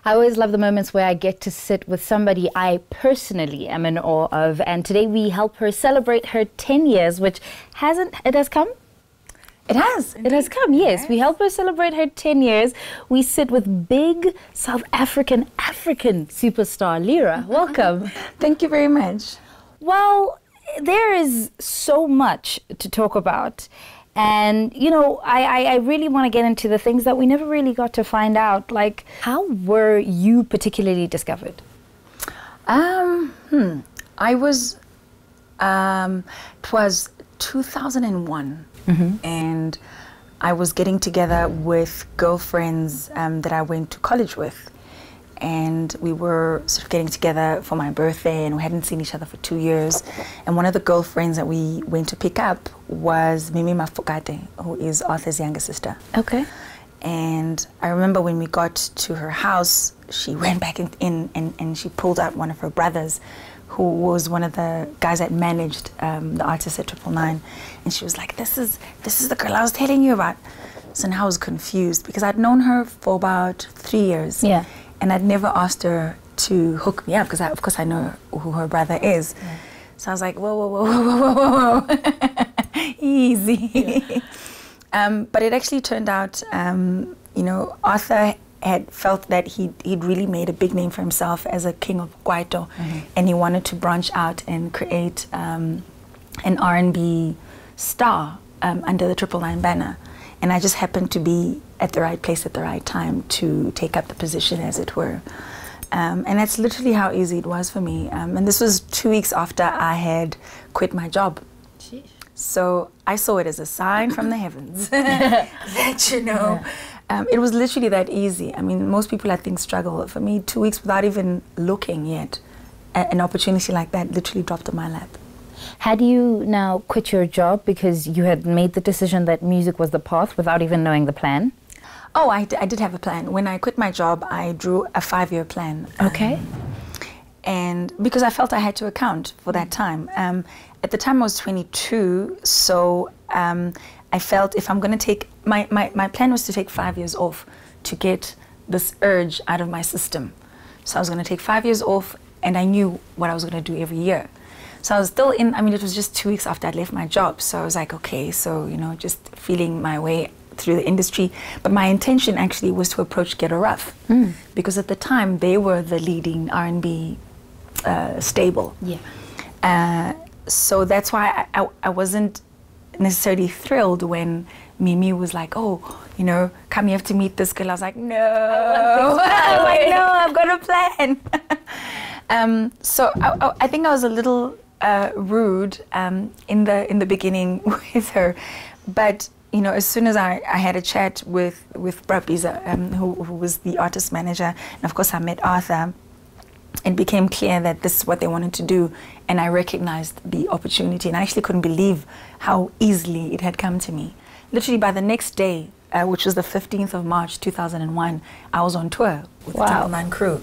I always love the moments where I get to sit with somebody I personally am in awe of, and today we help her celebrate her 10 years, which it has come? It has. It has come, yes. We help her celebrate her 10 years. We sit with big South African superstar, Lira. Welcome. Thank you very much. Well, there is so much to talk about. And, you know, I really want to get into the things that we never really got to find out. Like, how were you particularly discovered? I was, it was 2001. And I was getting together with girlfriends that I went to college with. And we were sort of getting together for my birthday, and we hadn't seen each other for 2 years. And one of the girlfriends that we went to pick up was Mimi Mafokate, who is Arthur's younger sister. Okay. And I remember when we got to her house, she ran back in and she pulled out one of her brothers, who was one of the guys that managed the artist at 999. And she was like, this is the girl I was telling you about. So now I was confused because I'd known her for about 3 years. Yeah. And I'd never asked her to hook me up because, of course, I know who her brother is. Yeah. So I was like, whoa. Easy. Yeah. But it actually turned out, you know, Arthur had felt that he'd really made a big name for himself as a king of Kwaito, and he wanted to branch out and create an R&B star under the 999 banner. And I just happened to be at the right place at the right time to take up the position, as it were. And that's literally how easy it was for me. And this was 2 weeks after I had quit my job. Jeez. So I saw it as a sign from the heavens that, you know, it was literally that easy. I mean, most people, I think, struggle. For me, 2 weeks without even looking yet, an opportunity like that literally dropped on my lap. Had you now quit your job because you had made the decision that music was the path without even knowing the plan? Oh, I did have a plan. When I quit my job, I drew a 5-year plan. Okay. And because I felt I had to account for that time. At the time I was 22, so I felt if I'm going to take, my plan was to take 5 years off to get this urge out of my system. So I was going to take 5 years off, and I knew what I was going to do every year. So I was still in, I mean, it was just 2 weeks after I'd left my job. So I was like, okay, so, you know, just feeling my way through the industry. But my intention actually was to approach Get a Rough. Because at the time, they were the leading R&B stable. Yeah. So that's why I wasn't necessarily thrilled when Mimi was like, oh, you know, come, you have to meet this girl. I was like, no. I'm like, no, I've got a plan. So I think I was a little rude in the beginning with her, but you know, as soon as I had a chat with Brabiza, who was the artist manager, and of course I met Arthur, it became clear that this is what they wanted to do, and I recognized the opportunity, and I actually couldn't believe how easily it had come to me. Literally by the next day, which was the 15th of March 2001, I was on tour with the 999 crew.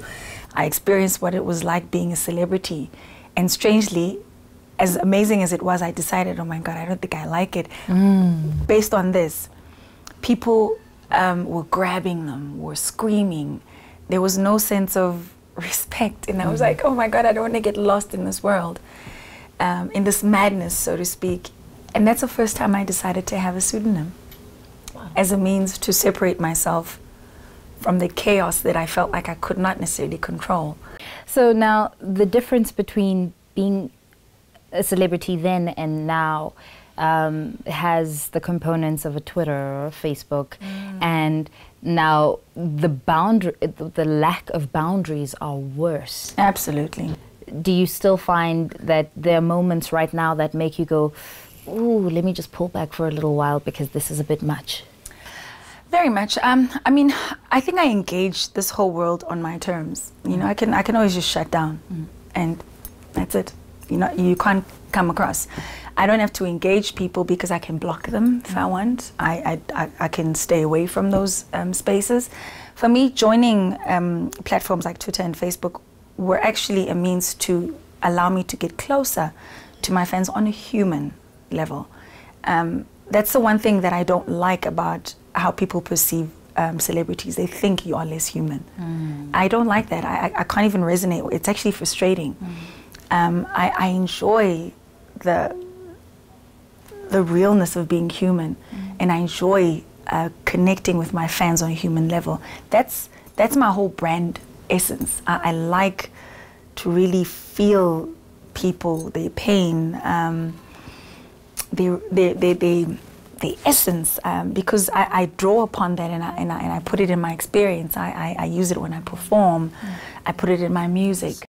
I experienced what it was like being a celebrity. And strangely, as amazing as it was, I decided, oh my God, I don't think I like it. Based on this, people were grabbing them, were screaming. There was no sense of respect. And I was like, oh my God, I don't want to get lost in this world, in this madness, so to speak. And that's the first time I decided to have a pseudonym as a means to separate myself from the chaos that I felt like I could not necessarily control. So now, the difference between being a celebrity then and now has the components of a Twitter or a Facebook, and now the lack of boundaries are worse. Absolutely. Do you still find that there are moments right now that make you go, ooh, let me just pull back for a little while because this is a bit much? Very much. I mean, I think I engage this whole world on my terms. You know, I can always just shut down, and that's it. You know, you can't come across. I don't have to engage people because I can block them if I want. I can stay away from those spaces. For me, joining platforms like Twitter and Facebook were actually a means to allow me to get closer to my fans on a human level. That's the one thing that I don't like about how people perceive celebrities, they think you are less human. I don't like that. I can't even resonate. It's actually frustrating. I enjoy the realness of being human, and I enjoy connecting with my fans on a human level. That's my whole brand essence. I like to really feel people, their pain, the essence, because I draw upon that, and I put it in my experience. I use it when I perform. I put it in my music.